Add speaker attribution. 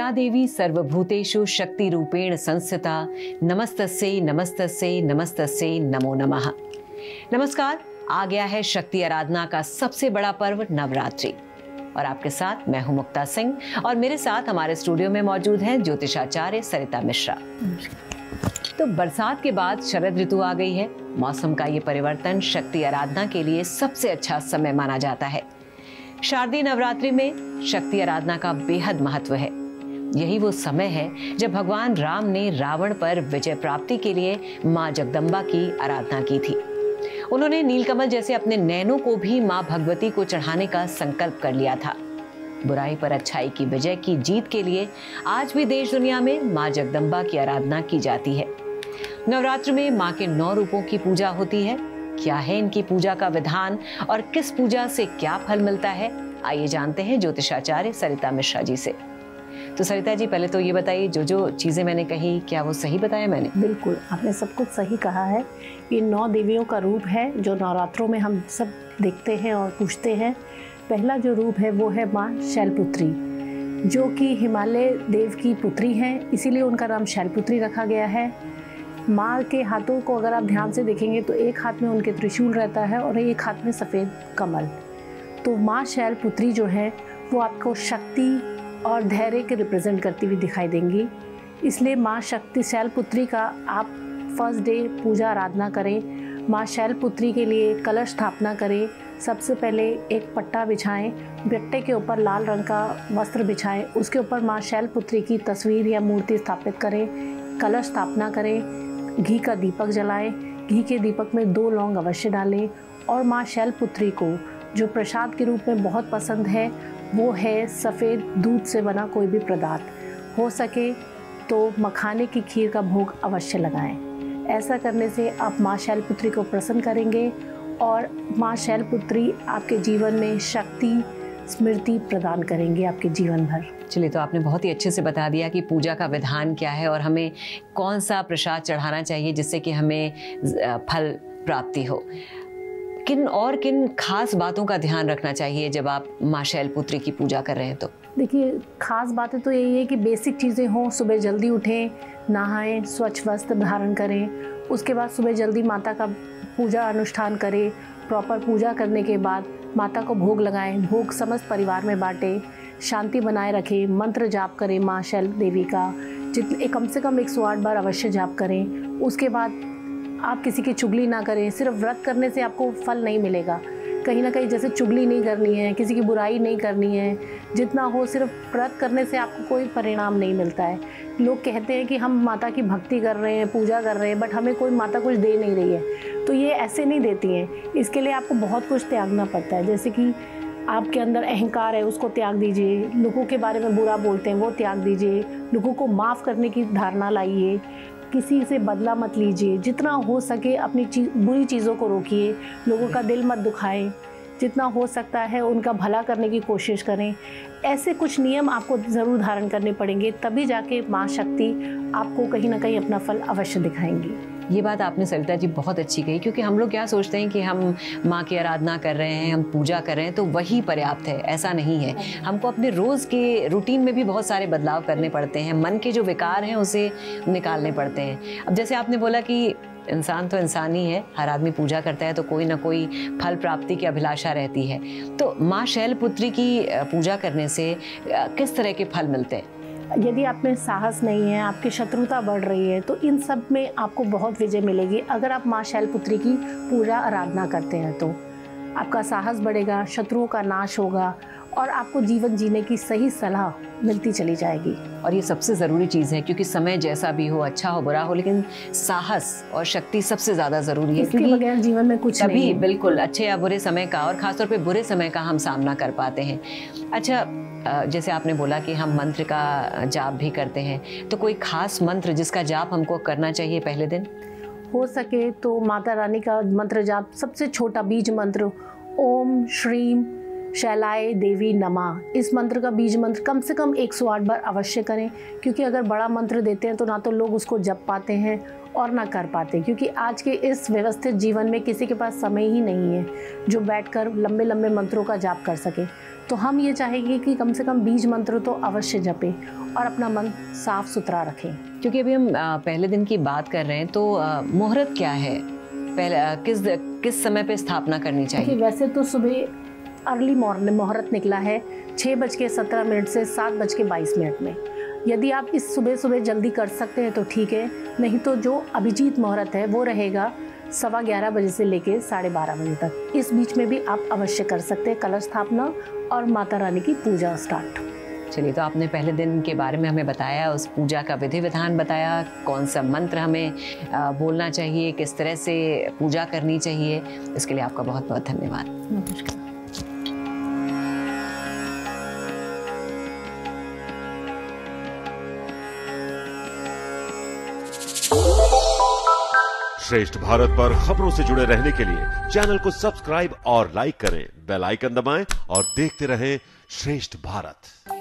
Speaker 1: या देवी सर्वभूतेषु शक्ति रूपेण संस्थिता नमस्तस्यै नमस्तस्यै नमस्तस्यै नमो नमः। नमस्कार। आ गया है शक्ति आराधना का सबसे बड़ा पर्व नवरात्रि और आपके साथ मैं हूं मुक्ता सिंह और मेरे साथ हमारे स्टूडियो में मौजूद हैं ज्योतिषाचार्य सरिता मिश्रा। तो बरसात के बाद शरद ऋतु आ गई है। मौसम का ये परिवर्तन शक्ति आराधना के लिए सबसे अच्छा समय माना जाता है। शारदीय नवरात्रि में शक्ति आराधना का बेहद महत्व है। यही वो समय है जब भगवान राम ने रावण पर विजय प्राप्ति के लिए माँ जगदम्बा की आराधना की थी। उन्होंने नीलकमल जैसे अपने नैनों को भी माँ भगवती को चढ़ाने का संकल्प कर लिया था। बुराई पर अच्छाई की विजय की जीत के लिए आज भी देश दुनिया में माँ जगदम्बा की आराधना की जाती है। नवरात्र में माँ के 9 रूपों की पूजा होती है। क्या है इनकी पूजा का विधान और किस पूजा से क्या फल मिलता है, आइए जानते हैं ज्योतिषाचार्य सरिता मिश्रा जी से। तो सरिता जी, पहले तो ये बताइए, जो चीजें मैंने कही क्या वो सही बताया मैंने?
Speaker 2: बिल्कुल, आपने सब कुछ सही कहा है। ये 9 देवियों का रूप है जो नवरात्रों में हम सब देखते हैं और पूजते हैं। पहला जो रूप है वो है माँ शैलपुत्री, जो कि हिमालय देव की पुत्री हैं, इसीलिए उनका नाम शैलपुत्री रखा गया है। माँ के हाथों को अगर आप ध्यान से देखेंगे तो एक हाथ में उनके त्रिशूल रहता है और एक हाथ में सफ़ेद कमल। तो माँ शैलपुत्री जो है वो आपको शक्ति और धैर्य के रिप्रेजेंट करती हुई दिखाई देंगी। इसलिए माँ शक्ति शैलपुत्री का आप फर्स्ट डे पूजा आराधना करें। माँ शैलपुत्री के लिए कलश स्थापना करें। सबसे पहले एक पट्टा बिछाएं, पट्टे के ऊपर लाल रंग का वस्त्र बिछाएं, उसके ऊपर माँ शैलपुत्री की तस्वीर या मूर्ति स्थापित करें, कलश स्थापना करें, घी का दीपक जलाएं, घी के दीपक में 2 लौंग अवश्य डालें और माँ शैलपुत्री को जो प्रसाद के रूप में बहुत पसंद है वो है सफ़ेद दूध से बना कोई भी पदार्थ। हो सके तो मखाने की खीर का भोग अवश्य लगाएं। ऐसा करने से आप माँ शैलपुत्री को प्रसन्न करेंगे और माँ शैलपुत्री आपके जीवन में शक्ति स्मृति प्रदान करेंगे आपके जीवन भर।
Speaker 1: चलिए, तो आपने बहुत ही अच्छे से बता दिया कि पूजा का विधान क्या है और हमें कौन सा प्रसाद चढ़ाना चाहिए जिससे कि हमें फल प्राप्ति हो। किन खास बातों का ध्यान रखना चाहिए जब आप माँ शैलपुत्री की पूजा कर रहे हैं? तो
Speaker 2: देखिए, खास बातें तो यही है कि बेसिक चीज़ें हों। सुबह जल्दी उठें, नहाएं, स्वच्छ वस्त्र धारण करें, उसके बाद सुबह जल्दी माता का पूजा अनुष्ठान करें। प्रॉपर पूजा करने के बाद माता को भोग लगाएं, भोग समस्त परिवार में बांटें, शांति बनाए रखें, मंत्र जाप करें माँ शैल देवी का कम से कम 108 बार अवश्य जाप करें। उसके बाद आप किसी की चुगली ना करें। सिर्फ व्रत करने से आपको फल नहीं मिलेगा, कहीं ना कहीं जैसे चुगली नहीं करनी है, किसी की बुराई नहीं करनी है। जितना हो सिर्फ व्रत करने से आपको कोई परिणाम नहीं मिलता है। लोग कहते हैं कि हम माता की भक्ति कर रहे हैं, पूजा कर रहे हैं, बट हमें कोई माता कुछ दे नहीं रही है, तो ये ऐसे नहीं देती हैं। इसके लिए आपको बहुत कुछ त्यागना पड़ता है। जैसे कि आपके अंदर अहंकार है, उसको त्याग दीजिए। लोगों के बारे में बुरा बोलते हैं, वो त्याग दीजिए। लोगों को माफ़ करने की धारणा लाइए। किसी से बदला मत लीजिए। जितना हो सके अपनी बुरी चीज़ों को रोकिए। लोगों का दिल मत दुखाएं। जितना हो सकता है उनका भला करने की कोशिश करें। ऐसे कुछ नियम आपको ज़रूर धारण करने पड़ेंगे, तभी जाके माँ शक्ति आपको कहीं ना कहीं अपना फल अवश्य दिखाएंगी।
Speaker 1: ये बात आपने सरिता जी बहुत अच्छी कही, क्योंकि हम लोग क्या सोचते हैं कि हम माँ की आराधना कर रहे हैं, हम पूजा कर रहे हैं तो वही पर्याप्त है। ऐसा नहीं है। हमको अपने रोज़ के रूटीन में भी बहुत सारे बदलाव करने पड़ते हैं। मन के जो विकार हैं उसे निकालने पड़ते हैं। अब जैसे आपने बोला कि इंसान तो इंसान ही है, हर आदमी पूजा करता है तो कोई ना कोई फल प्राप्ति की अभिलाषा रहती है। तो माँ शैलपुत्री की पूजा करने से किस तरह के फल मिलते हैं?
Speaker 2: यदि आप में साहस नहीं है, आपकी शत्रुता बढ़ रही है, तो इन सब में आपको बहुत विजय मिलेगी। अगर आप माँ शैलपुत्री की पूजा आराधना करते हैं तो आपका साहस बढ़ेगा, शत्रुओं का नाश होगा और आपको जीवन जीने की सही सलाह मिलती चली जाएगी।
Speaker 1: और ये सबसे ज़रूरी चीज़ है, क्योंकि समय जैसा भी हो, अच्छा हो बुरा हो, लेकिन साहस और शक्ति सबसे ज़्यादा ज़रूरी है।
Speaker 2: इसके बगैर जीवन में कुछ नहीं है।
Speaker 1: बिल्कुल, अच्छे या बुरे समय का और ख़ासतौर पे बुरे समय का हम सामना कर पाते हैं। अच्छा, जैसे आपने बोला कि हम मंत्र का जाप भी करते हैं, तो कोई खास मंत्र जिसका जाप हमको करना चाहिए पहले दिन?
Speaker 2: हो सके तो माता रानी का मंत्र जाप, सबसे छोटा बीज मंत्र ओम श्रीम शैलाय देवी नमः, इस मंत्र का बीज मंत्र कम से कम 108 बार अवश्य करें। क्योंकि अगर बड़ा मंत्र देते हैं तो ना तो लोग उसको जप पाते हैं और ना कर पाते, क्योंकि आज के इस व्यवस्थित जीवन में किसी के पास समय ही नहीं है जो बैठकर लंबे लंबे मंत्रों का जाप कर सके। तो हम ये चाहेंगे कि कम से कम बीज मंत्र तो अवश्य जपें और अपना मन साफ सुथरा रखें।
Speaker 1: क्योंकि अभी हम पहले दिन की बात कर रहे हैं, तो मुहूर्त क्या है, पहले किस समय पे स्थापना करनी चाहिए?
Speaker 2: वैसे तो सुबह अर्ली मॉर्निंग मुहूर्त निकला है 6:17 से 7:22 में। यदि आप इस सुबह जल्दी कर सकते हैं तो ठीक है, नहीं तो जो अभिजीत मुहूर्त है वो रहेगा 11:15 बजे से लेके 12:30 बजे तक। इस बीच में भी आप अवश्य कर सकते हैं कलश स्थापना और माता रानी की पूजा स्टार्ट।
Speaker 1: चलिए, तो आपने पहले दिन के बारे में हमें बताया, उस पूजा का विधि विधान बताया, कौन सा मंत्र हमें बोलना चाहिए, किस तरह से पूजा करनी चाहिए। इसके लिए आपका बहुत बहुत धन्यवाद।
Speaker 2: नमस्कार।
Speaker 3: श्रेष्ठ भारत पर खबरों से जुड़े रहने के लिए चैनल को सब्सक्राइब और लाइक करें, बेल आइकन दबाएं और देखते रहें श्रेष्ठ भारत।